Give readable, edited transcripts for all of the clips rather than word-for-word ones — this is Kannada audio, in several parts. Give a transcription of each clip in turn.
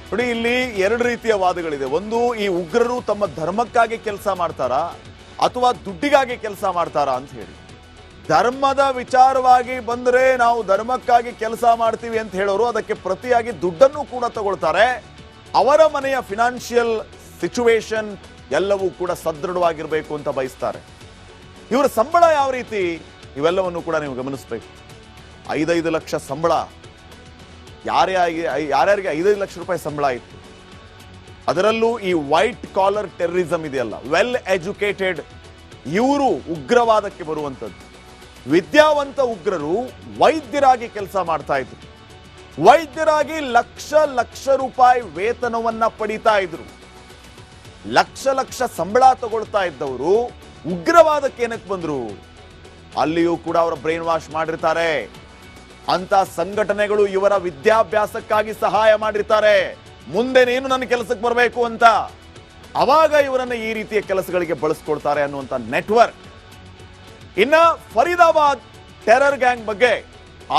ನೋಡಿ, ಇಲ್ಲಿ ಎರಡು ರೀತಿಯ ವಾದಗಳಿದೆ. ಒಂದು, ಈ ಉಗ್ರರು ತಮ್ಮ ಧರ್ಮಕ್ಕಾಗಿ ಕೆಲಸ ಮಾಡ್ತಾರಾ ಅಥವಾ ದುಡ್ಡಿಗಾಗಿ ಕೆಲಸ ಮಾಡ್ತಾರಾ ಅಂತ ಹೇಳಿ. ಧರ್ಮದ ವಿಚಾರವಾಗಿ ಬಂದರೆ ನಾವು ಧರ್ಮಕ್ಕಾಗಿ ಕೆಲಸ ಮಾಡ್ತೀವಿ ಅಂತ ಹೇಳೋರು ಅದಕ್ಕೆ ಪ್ರತಿಯಾಗಿ ದುಡ್ಡನ್ನು ಕೂಡ ತಗೊಳ್ತಾರೆ. ಅವರ ಮನೆಯ ಫಿನಾನ್ಷಿಯಲ್ ಸಿಚುವೇಶನ್ ಎಲ್ಲವೂ ಕೂಡ ಸದೃಢವಾಗಿರಬೇಕು ಅಂತ ಬಯಸ್ತಾರೆ. ಇವರ ಸಂಬಳ ಯಾವ ರೀತಿ, ಇವೆಲ್ಲವನ್ನು ಕೂಡ ನೀವು ಗಮನಿಸಬೇಕು. 5 ಲಕ್ಷ ಸಂಬಳ, ಯಾರ್ಯಾರಿಗೆ 5 ಲಕ್ಷ ರೂಪಾಯಿ ಸಂಬಳ ಇತ್ತು. ಅದರಲ್ಲೂ ಈ ವೈಟ್ ಕಾಲರ್ ಟೆರರಿಸಂ ಇದೆಯಲ್ಲ, ವೆಲ್ ಎಜುಕೇಟೆಡ್, ಇವರು ಉಗ್ರವಾದಕ್ಕೆ ಬರುವಂಥದ್ದು. ವಿದ್ಯಾವಂತ ಉಗ್ರರು ವೈದ್ಯರಾಗಿ ಕೆಲಸ ಮಾಡ್ತಾ ಇದ್ರು. ವೈದ್ಯರಾಗಿ ಲಕ್ಷ ರೂಪಾಯಿ ವೇತನವನ್ನ ಪಡಿತಾ ಇದ್ರು. ಲಕ್ಷ ಸಂಬಳ ತಗೊಳ್ತಾ ಇದ್ದವರು ಉಗ್ರವಾದಕ್ಕೆ ಏನಕ್ಕೆ ಬಂದ್ರು? ಅಲ್ಲಿಯೂ ಕೂಡ ಅವರ ಬ್ರೈನ್ ವಾಶ್ ಮಾಡಿರ್ತಾರೆ. ಅಂತ ಸಂಘಟನೆಗಳು ಇವರ ವಿದ್ಯಾಭ್ಯಾಸಕ್ಕಾಗಿ ಸಹಾಯ ಮಾಡಿರ್ತಾರೆ. ಮುಂದೆ ನೀನು ನನ್ನ ಕೆಲಸಕ್ಕೆ ಬರಬೇಕು ಅಂತ. ಅವಾಗ ಇವರನ್ನ ಈ ರೀತಿಯ ಕೆಲಸಗಳಿಗೆ ಬಳಸ್ಕೊಳ್ತಾರೆ ಅನ್ನುವಂತ ನೆಟ್ವರ್ಕ್. ಇನ್ನ ಫರೀದಾಬಾದ್ ಟೆರರ್ ಗ್ಯಾಂಗ್ ಬಗ್ಗೆ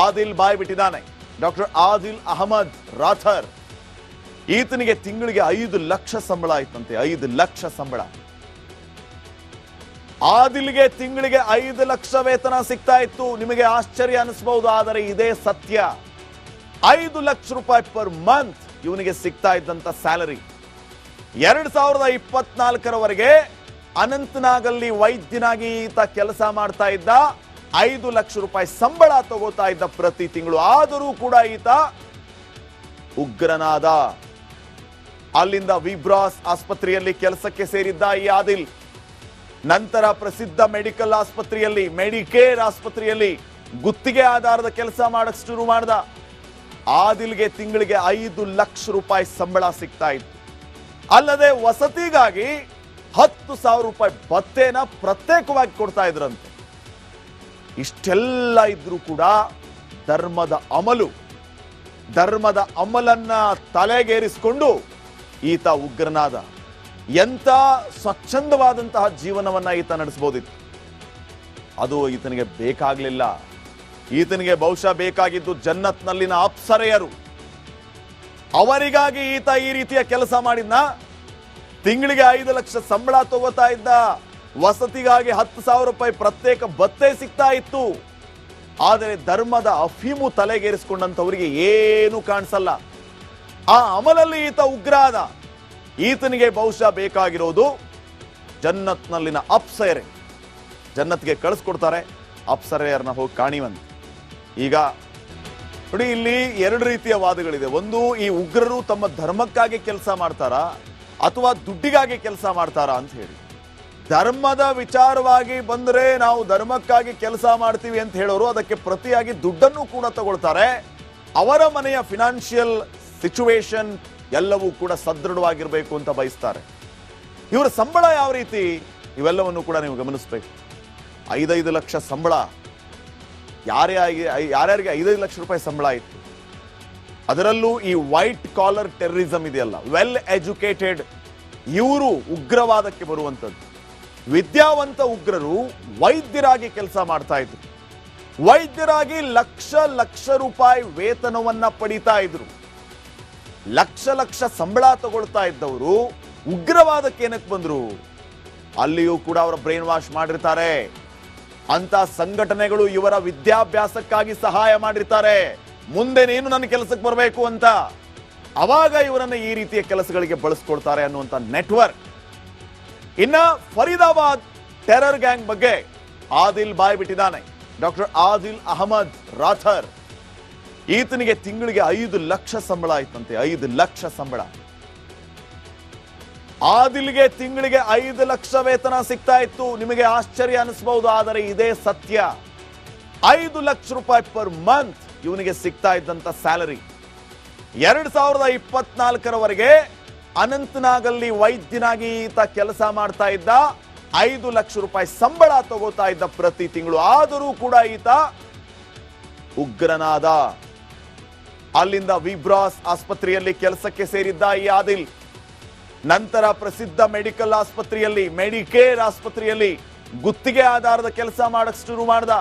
ಆದಿಲ್ ಬಾಯ್ ಬಿಟ್ಟಿದ್ದಾನೆ. ಡಾಕ್ಟರ್ ಆದಿಲ್ ಅಹಮದ್ ರಾಥರ್, ಈತನಿಗೆ ತಿಂಗಳಿಗೆ 5 ಲಕ್ಷ ಸಂಬಳ ಆಯ್ತಂತೆ. 5 ಲಕ್ಷ ಸಂಬಳ. ಆದಿಲ್ಗೆ ತಿಂಗಳಿಗೆ 5 ಲಕ್ಷ ವೇತನ ಸಿಗ್ತಾ ಇತ್ತು. ನಿಮಗೆ ಆಶ್ಚರ್ಯ ಅನಿಸಬಹುದು, ಆದರೆ ಇದೇ ಸತ್ಯ. 5 ಲಕ್ಷ ರೂಪಾಯಿ ಪರ್ ಮಂತ್ ಇವನಿಗೆ ಸಿಗ್ತಾ ಇದ್ದಂತ ಸ್ಯಾಲರಿ. 2024ರವರೆಗೆ ಅನಂತನಾಗಲ್ಲಿ ವೈದ್ಯನಾಗಿ ಈತ ಕೆಲಸ ಮಾಡ್ತಾ ಇದ್ದ. 5 ಲಕ್ಷ ರೂಪಾಯಿ ಸಂಬಳ ತಗೋತಾ ಇದ್ದ ಪ್ರತಿ ತಿಂಗಳು. ಆದರೂ ಕೂಡ ಈತ ಉಗ್ರನಾದ. ಅಲ್ಲಿಂದ ವಿಬ್ರಾಸ್ ಆಸ್ಪತ್ರೆಯಲ್ಲಿ ಕೆಲಸಕ್ಕೆ ಸೇರಿದ್ದ ಈ ಆದಿಲ್. ನಂತರ ಪ್ರಸಿದ್ಧ ಮೆಡಿಕಲ್ ಆಸ್ಪತ್ರೆಯಲ್ಲಿ, ಮೆಡಿಕೇರ್ ಆಸ್ಪತ್ರೆಯಲ್ಲಿ ಗುತ್ತಿಗೆ ಆಧಾರದ ಕೆಲಸ ಮಾಡಕ್ ಶುರು ಮಾಡ್ದ. ಆದಿಲ್ಗೆ ತಿಂಗಳಿಗೆ 5 ಲಕ್ಷ ರೂಪಾಯಿ ಸಂಬಳ ಸಿಗ್ತಾ ಇತ್ತು. ಅಲ್ಲದೆ ವಸತಿಗಾಗಿ 10,000 ರೂಪಾಯಿ ಭತ್ತೆನ ಪ್ರತ್ಯೇಕವಾಗಿ ಕೊಡ್ತಾ ಇದ್ರಂತೆ. ಇಷ್ಟೆಲ್ಲ ಇದ್ರೂ ಕೂಡ ಧರ್ಮದ ಅಮಲನ್ನ ತಲೆಗೇರಿಸಿಕೊಂಡು ಈತ ಉಗ್ರನಾದ. ಎಂತ ಸ್ವಚ್ಛಂದವಾದಂತಹ ಜೀವನವನ್ನ ಈತ ನಡೆಸಬಹುದಿತ್ತು. ಅದು ಈತನಿಗೆ ಬೇಕಾಗ್ಲಿಲ್ಲ. ಈತನಿಗೆ ಬಹುಶಃ ಬೇಕಾಗಿದ್ದು ಜನ್ನತ್ನಲ್ಲಿನ ಅಪ್ಸರೆಯರು. ಅವರಿಗಾಗಿ ಈತ ಈ ರೀತಿಯ ಕೆಲಸ ಮಾಡಿದ್ನ. ತಿಂಗಳಿಗೆ 5 ಲಕ್ಷ ಸಂಬಳ ತಗೋತಾ ಇದ್ದ. ವಸತಿಗಾಗಿ 10,000 ರೂಪಾಯಿ ಪ್ರತ್ಯೇಕ ಭತ್ತೆ ಸಿಗ್ತಾ ಇತ್ತು. ಆದರೆ ಧರ್ಮದ ಅಫೀಮು ತಲೆಗೇರಿಸಿಕೊಂಡಂತವರಿಗೆ ಏನು ಕಾಣಿಸಲ್ಲ. ಆ ಅಮಲಲ್ಲಿ ಈತ ಉಗ್ರ ಆದ. ಈತನಿಗೆ ಬಹುಶಃ ಬೇಕಾಗಿರೋದು ಜನ್ನತ್ನಲ್ಲಿನ ಅಪ್ಸರೆ. ಜನ್ನತ್ಗೆ ಕಳಿಸ್ಕೊಡ್ತಾರೆ, ಅಪ್ಸರೆಯರನ್ನ ಹೋಗಿ ಕಾಣಿವಂತೆ. ಈಗ ನೋಡಿ, ಇಲ್ಲಿ ಎರಡು ರೀತಿಯ ವಾದಗಳಿದೆ. ಒಂದು, ಈ ಉಗ್ರರು ತಮ್ಮ ಧರ್ಮಕ್ಕಾಗಿ ಕೆಲಸ ಮಾಡ್ತಾರಾ ಅಥವಾ ದುಡ್ಡಿಗಾಗಿ ಕೆಲಸ ಮಾಡ್ತಾರಾ ಅಂತ ಹೇಳಿ. ಧರ್ಮದ ವಿಚಾರವಾಗಿ ಬಂದರೆ ನಾವು ಧರ್ಮಕ್ಕಾಗಿ ಕೆಲಸ ಮಾಡ್ತೀವಿ ಅಂತ ಹೇಳೋರು ಅದಕ್ಕೆ ಪ್ರತಿಯಾಗಿ ದುಡ್ಡನ್ನು ಕೂಡ ತಗೊಳ್ತಾರೆ. ಅವರ ಮನೆಯ ಫಿನಾನ್ಷಿಯಲ್ ಸಿಚುವೇಶನ್ ಎಲ್ಲವೂ ಕೂಡ ಸದೃಢವಾಗಿರಬೇಕು ಅಂತ ಬಯಸ್ತಾರೆ. ಇವರ ಸಂಬಳ ಯಾವ ರೀತಿ, ಇವೆಲ್ಲವನ್ನು ಕೂಡ ನೀವು ಗಮನಿಸಬೇಕು. 5 ಲಕ್ಷ ಸಂಬಳ, ಯಾರ್ಯಾರಿಗೆ 5 ಲಕ್ಷ ರೂಪಾಯಿ ಸಂಬಳ ಇತ್ತು. ಅದರಲ್ಲೂ ಈ ವೈಟ್ ಕಾಲರ್ ಟೆರರಿಸಂ ಇದೆಯಲ್ಲ, ವೆಲ್ ಎಜುಕೇಟೆಡ್, ಇವರು ಉಗ್ರವಾದಕ್ಕೆ ಬರುವಂಥದ್ದು. ವಿದ್ಯಾವಂತ ಉಗ್ರರು ವೈದ್ಯರಾಗಿ ಕೆಲಸ ಮಾಡ್ತಾ ಇದ್ರು. ವೈದ್ಯರಾಗಿ ಲಕ್ಷ ರೂಪಾಯಿ ವೇತನವನ್ನ ಪಡಿತಾ ಇದ್ರು. ಲಕ್ಷ ಸಂಬಳ ತಗೊಳ್ತಾ ಇದ್ದವರು ಉಗ್ರವಾದಕ್ಕೆ ಏನಕ್ಕೆ ಬಂದ್ರು? ಅಲ್ಲಿಯೂ ಕೂಡ ಅವರ ಬ್ರೈನ್ ವಾಶ್ ಮಾಡಿರ್ತಾರೆ. ಅಂತ ಸಂಘಟನೆಗಳು ಇವರ ವಿದ್ಯಾಭ್ಯಾಸಕ್ಕಾಗಿ ಸಹಾಯ ಮಾಡಿರ್ತಾರೆ. ಮುಂದೆ ನೀನು ನನ್ನ ಕೆಲಸಕ್ಕೆ ಬರಬೇಕು ಅಂತ. ಅವಾಗ ಇವರನ್ನ ಈ ರೀತಿಯ ಕೆಲಸಗಳಿಗೆ ಬಳಸ್ಕೊಳ್ತಾರೆ ಅನ್ನುವಂತ ನೆಟ್ವರ್ಕ್. ಇನ್ನ ಫರೀದಾಬಾದ್ ಟೆರರ್ ಗ್ಯಾಂಗ್ ಬಗ್ಗೆ ಆದಿಲ್ ಬಾಯ್ ಬಿಟ್ಟಿದ್ದಾನೆ. ಡಾಕ್ಟರ್ ಆದಿಲ್ ಅಹಮದ್ ರಾಥರ್, ಈತನಿಗೆ ತಿಂಗಳಿಗೆ 5 ಲಕ್ಷ ಸಂಬಳ ಆಯ್ತಂತೆ. 5 ಲಕ್ಷ ಸಂಬಳ. ಆದಿಲ್ಗೆ ತಿಂಗಳಿಗೆ 5 ಲಕ್ಷ ವೇತನ ಸಿಗ್ತಾ ಇತ್ತು. ನಿಮಗೆ ಆಶ್ಚರ್ಯ ಅನಿಸಬಹುದು, ಆದರೆ ಇದೇ ಸತ್ಯ. 5 ಲಕ್ಷ ರೂಪಾಯಿ ಪರ್ ಮಂತ್ ಇವನಿಗೆ ಸಿಗ್ತಾ ಇದ್ದಂತ ಸ್ಯಾಲರಿ. 2024ರವರೆಗೆ ಅನಂತನಾಗಲ್ಲಿ ವೈದ್ಯನಾಗಿ ಈತ ಕೆಲಸ ಮಾಡ್ತಾ ಇದ್ದ. 5 ಲಕ್ಷ ರೂಪಾಯಿ ಸಂಬಳ ತಗೋತಾ ಇದ್ದ ಪ್ರತಿ ತಿಂಗಳು. ಆದರೂ ಕೂಡ ಈತ ಉಗ್ರನಾದ. ಅಲ್ಲಿಂದ ವಿಬ್ರಾಸ್ ಆಸ್ಪತ್ರೆಯಲ್ಲಿ ಕೆಲಸಕ್ಕೆ ಸೇರಿದ್ದ ಈ ಆದಿಲ್. ನಂತರ ಪ್ರಸಿದ್ಧ ಮೆಡಿಕಲ್ ಆಸ್ಪತ್ರೆಯಲ್ಲಿ, ಮೆಡಿಕೇರ್ ಆಸ್ಪತ್ರೆಯಲ್ಲಿ ಗುತ್ತಿಗೆ ಆಧಾರದ ಕೆಲಸ ಮಾಡಕ್ ಶುರು ಮಾಡ್ದ.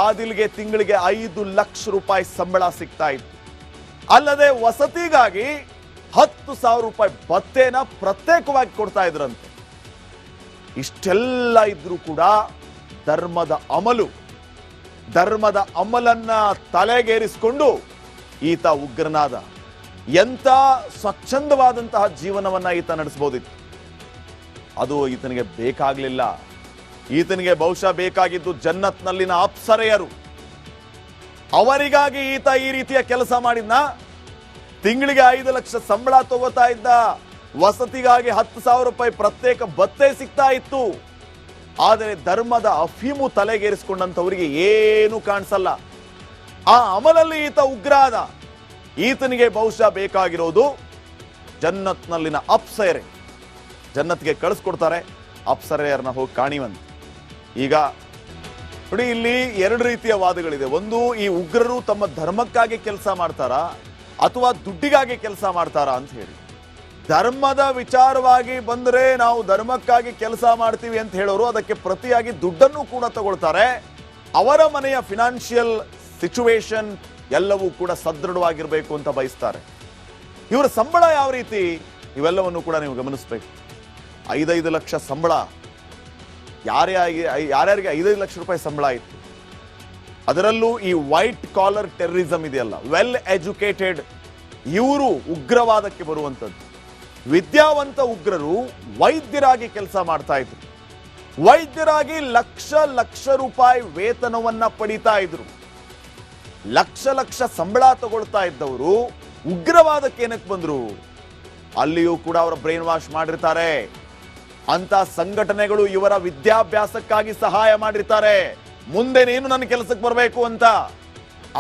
ಆದಿಲ್ಗೆ ತಿಂಗಳಿಗೆ 5 ಲಕ್ಷ ರೂಪಾಯಿ ಸಂಬಳ ಸಿಗ್ತಾ ಇತ್ತು. ಅಲ್ಲದೆ ವಸತಿಗಾಗಿ 10,000 ರೂಪಾಯಿ ಭತ್ತೆನ ಪ್ರತ್ಯೇಕವಾಗಿ ಕೊಡ್ತಾ ಇದ್ರಂತೆ. ಇಷ್ಟೆಲ್ಲ ಇದ್ರೂ ಕೂಡ ಧರ್ಮದ ಅಮಲನ್ನ ತಲೆಗೇರಿಸಿಕೊಂಡು ಈತ ಉಗ್ರನಾದ. ಎಂತ ಸ್ವಚ್ಛಂದವಾದಂತಹ ಜೀವನವನ್ನ ಈತ ನಡೆಸಬಹುದಿತ್ತು. ಅದು ಈತನಿಗೆ ಬೇಕಾಗ್ಲಿಲ್ಲ. ಈತನಿಗೆ ಬಹುಶಃ ಬೇಕಾಗಿದ್ದು ಜನ್ನತ್ನಲ್ಲಿನ ಅಪ್ಸರೆಯರು. ಅವರಿಗಾಗಿ ಈತ ಈ ರೀತಿಯ ಕೆಲಸ ಮಾಡಿದ್ನ. ತಿಂಗಳಿಗೆ 5 ಲಕ್ಷ ಸಂಬಳ ತಗೋತಾ ಇದ್ದ. ವಸತಿಗಾಗಿ 10,000 ರೂಪಾಯಿ ಪ್ರತ್ಯೇಕ ಭತ್ತೆ ಸಿಗ್ತಾ ಇತ್ತು. ಆದರೆ ಧರ್ಮದ ಅಫೀಮು ತಲೆಗೇರಿಸಿಕೊಂಡಂತವರಿಗೆ ಏನು ಕಾಣಿಸಲ್ಲ. ಆ ಅಮಲಲ್ಲಿ ಈತ ಉಗ್ರಾದ. ಈತನಿಗೆ ಬಹುಶಃ ಬೇಕಾಗಿರೋದು ಜನ್ನತ್ನಲ್ಲಿನ ಅಪ್ಸರೆ. ಜನ್ನತ್ಗೆ ಕಳಿಸ್ಕೊಡ್ತಾರೆ. ಅಪ್ಸರೆಯರನ್ನ ಹೋಗಿ ಕಾಣಿವಂತೆ. ಈಗ ನೋಡಿ, ಇಲ್ಲಿ 2 ರೀತಿಯ ವಾದಗಳಿದೆ. ಒಂದು, ಈ ಉಗ್ರರು ತಮ್ಮ ಧರ್ಮಕ್ಕಾಗಿ ಕೆಲಸ ಮಾಡ್ತಾರಾ ಅಥವಾ ದುಡ್ಡಿಗಾಗಿ ಕೆಲಸ ಮಾಡ್ತಾರಾ ಅಂತ ಹೇಳಿ. ಧರ್ಮದ ವಿಚಾರವಾಗಿ ಬಂದರೆ ನಾವು ಧರ್ಮಕ್ಕಾಗಿ ಕೆಲಸ ಮಾಡ್ತೀವಿ ಅಂತ ಹೇಳೋರು ಅದಕ್ಕೆ ಪ್ರತಿಯಾಗಿ ದುಡ್ಡನ್ನು ಕೂಡ ತಗೊಳ್ತಾರೆ. ಅವರ ಮನೆಯ ಫಿನಾನ್ಷಿಯಲ್ ಸಿಚುವೇಶನ್ ಎಲ್ಲವೂ ಕೂಡ ಸದೃಢವಾಗಿರಬೇಕು ಅಂತ ಬಯಸ್ತಾರೆ. ಇವರ ಸಂಬಳ ಯಾವ ರೀತಿ, ಇವೆಲ್ಲವನ್ನು ಕೂಡ ನೀವು ಗಮನಿಸಬೇಕು. 5 ಲಕ್ಷ ಸಂಬಳ. ಯಾರ್ಯಾರಿಗೆ 5 ಲಕ್ಷ ರೂಪಾಯಿ ಸಂಬಳ ಇತ್ತು. ಅದರಲ್ಲೂ ಈ ವೈಟ್ ಕಾಲರ್ ಟೆರರಿಸಂ ಇದೆಯಲ್ಲ, ವೆಲ್ ಎಜುಕೇಟೆಡ್, ಇವರು ಉಗ್ರವಾದಕ್ಕೆ ಬರುವಂಥದ್ದು. ವಿದ್ಯಾವಂತ ಉಗ್ರರು ವೈದ್ಯರಾಗಿ ಕೆಲಸ ಮಾಡ್ತಾ ಇದ್ರು. ವೈದ್ಯರಾಗಿ ಲಕ್ಷ ರೂಪಾಯಿ ವೇತನವನ್ನ ಪಡಿತಾ ಇದ್ರು. ಲಕ್ಷ ಸಂಬಳ ತಗೊಳ್ತಾ ಇದ್ದವರು ಉಗ್ರವಾದಕ್ಕೆ ಏನಕ್ಕೆ ಬಂದ್ರು? ಅಲ್ಲಿಯೂ ಕೂಡ ಅವರ ಬ್ರೈನ್ ವಾಶ್ ಮಾಡಿರ್ತಾರೆ. ಅಂತ ಸಂಘಟನೆಗಳು ಇವರ ವಿದ್ಯಾಭ್ಯಾಸಕ್ಕಾಗಿ ಸಹಾಯ ಮಾಡಿರ್ತಾರೆ. ಮುಂದೆ ನೀನು ನನ್ನ ಕೆಲಸಕ್ಕೆ ಬರಬೇಕು ಅಂತ.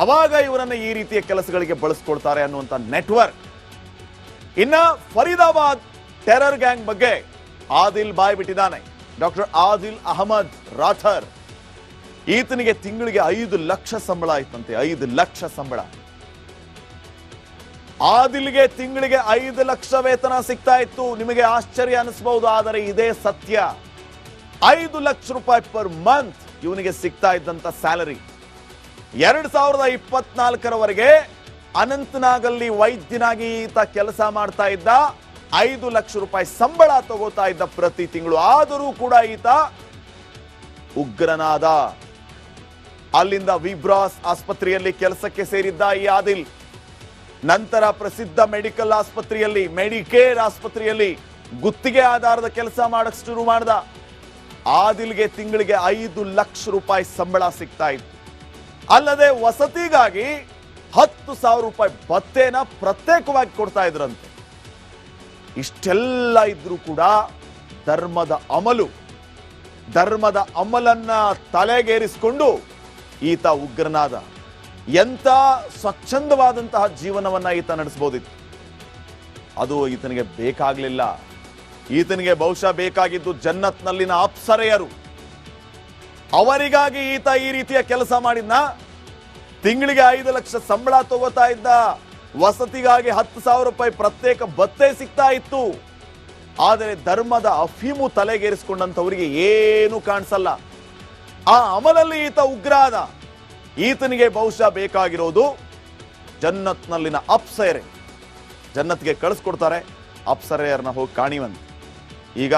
ಅವಾಗ ಇವರನ್ನ ಈ ರೀತಿಯ ಕೆಲಸಗಳಿಗೆ ಬಳಸ್ಕೊಳ್ತಾರೆ ಅನ್ನುವಂತ ನೆಟ್ವರ್ಕ್. ಇನ್ನ ಫರೀದಾಬಾದ್ ಟೆರರ್ ಗ್ಯಾಂಗ್ ಬಗ್ಗೆ ಆದಿಲ್ ಬಾಯ್ ಬಿಟ್ಟಿದ್ದಾನೆ. ಡಾಕ್ಟರ್ ಆದಿಲ್ ಅಹಮದ್ ರಾಥರ್. ಈತನಿಗೆ ತಿಂಗಳಿಗೆ 5 ಲಕ್ಷ ಸಂಬಳ ಆಯ್ತಂತೆ. 5 ಲಕ್ಷ ಸಂಬಳ. ಆದಿಲ್ಗೆ ತಿಂಗಳಿಗೆ 5 ಲಕ್ಷ ವೇತನ ಸಿಗ್ತಾ ಇತ್ತು. ನಿಮಗೆ ಆಶ್ಚರ್ಯ ಅನಿಸಬಹುದು, ಆದರೆ ಇದೇ ಸತ್ಯ. 5 ಲಕ್ಷ ರೂಪಾಯಿ ಪರ್ ಮಂತ್ ಇವನಿಗೆ ಸಿಗ್ತಾ ಇದ್ದಂತ ಸ್ಯಾಲರಿ. 2024ರವರೆಗೆ ಅನಂತನಾಗಲ್ಲಿ ವೈದ್ಯನಾಗಿ ಈತ ಕೆಲಸ ಮಾಡ್ತಾ ಇದ್ದ. 5 ಲಕ್ಷ ರೂಪಾಯಿ ಸಂಬಳ ತಗೋತಾ ಇದ್ದ ಪ್ರತಿ ತಿಂಗಳು. ಆದರೂ ಕೂಡ ಈತ ಉಗ್ರನಾದ. ಅಲ್ಲಿಂದ ವಿಬ್ರಾಸ್ ಆಸ್ಪತ್ರೆಯಲ್ಲಿ ಕೆಲಸಕ್ಕೆ ಸೇರಿದ್ದ ಈ ಆದಿಲ್. ನಂತರ ಪ್ರಸಿದ್ಧ ಮೆಡಿಕಲ್ ಆಸ್ಪತ್ರೆಯಲ್ಲಿ, ಮೆಡಿಕೇರ್ ಆಸ್ಪತ್ರೆಯಲ್ಲಿ ಗುತ್ತಿಗೆ ಆಧಾರದ ಕೆಲಸ ಮಾಡಕ್ ಶುರು ಮಾಡ್ದ. ಆದಿಲ್ಗೆ ತಿಂಗಳಿಗೆ 5 ಲಕ್ಷ ರೂಪಾಯಿ ಸಂಬಳ ಸಿಗ್ತಾ ಇತ್ತು. ಅಲ್ಲದೆ ವಸತಿಗಾಗಿ 10,000 ರೂಪಾಯಿ ಭತ್ತೆನ ಪ್ರತ್ಯೇಕವಾಗಿ ಕೊಡ್ತಾ ಇದ್ರಂತೆ. ಇಷ್ಟೆಲ್ಲ ಇದ್ರೂ ಕೂಡ ಧರ್ಮದ ಅಮಲನ್ನ ತಲೆಗೇರಿಸಿಕೊಂಡು ಈತ ಉಗ್ರನಾದ. ಎಂತ ಸ್ವಚ್ಛಂದವಾದಂತಹ ಜೀವನವನ್ನ ಈತ ನಡೆಸಬಹುದಿತ್ತು. ಅದು ಈತನಿಗೆ ಬೇಕಾಗ್ಲಿಲ್ಲ. ಈತನಿಗೆ ಬಹುಶಃ ಬೇಕಾಗಿದ್ದು ಜನ್ನತ್ನಲ್ಲಿನ ಅಪ್ಸರೆಯರು. ಅವರಿಗಾಗಿ ಈತ ಈ ರೀತಿಯ ಕೆಲಸ ಮಾಡಿದ್ನ. ತಿಂಗಳಿಗೆ 5 ಲಕ್ಷ ಸಂಬಳ ತಗೋತಾ ಇದ್ದ. ವಸತಿಗಾಗಿ 10,000 ರೂಪಾಯಿ ಪ್ರತ್ಯೇಕ ಭತ್ತೆ ಸಿಗ್ತಾ ಇತ್ತು. ಆದರೆ ಧರ್ಮದ ಅಫೀಮು ತಲೆಗೇರಿಸಿಕೊಂಡಂತವರಿಗೆ ಏನು ಕಾಣಿಸಲ್ಲ. ಆ ಅಮಲಲ್ಲಿ ಈತ ಉಗ್ರಾದ. ಈತನಿಗೆ ಬಹುಶಃ ಬೇಕಾಗಿರೋದು ಜನ್ನತ್ನಲ್ಲಿನ ಅಪ್ಸರೆ. ಜನ್ನತ್ಗೆ ಕಳಿಸ್ಕೊಡ್ತಾರೆ. ಅಪ್ಸರೆಯರನ್ನ ಹೋಗಿ ಕಾಣಿವಂತೆ. ಈಗ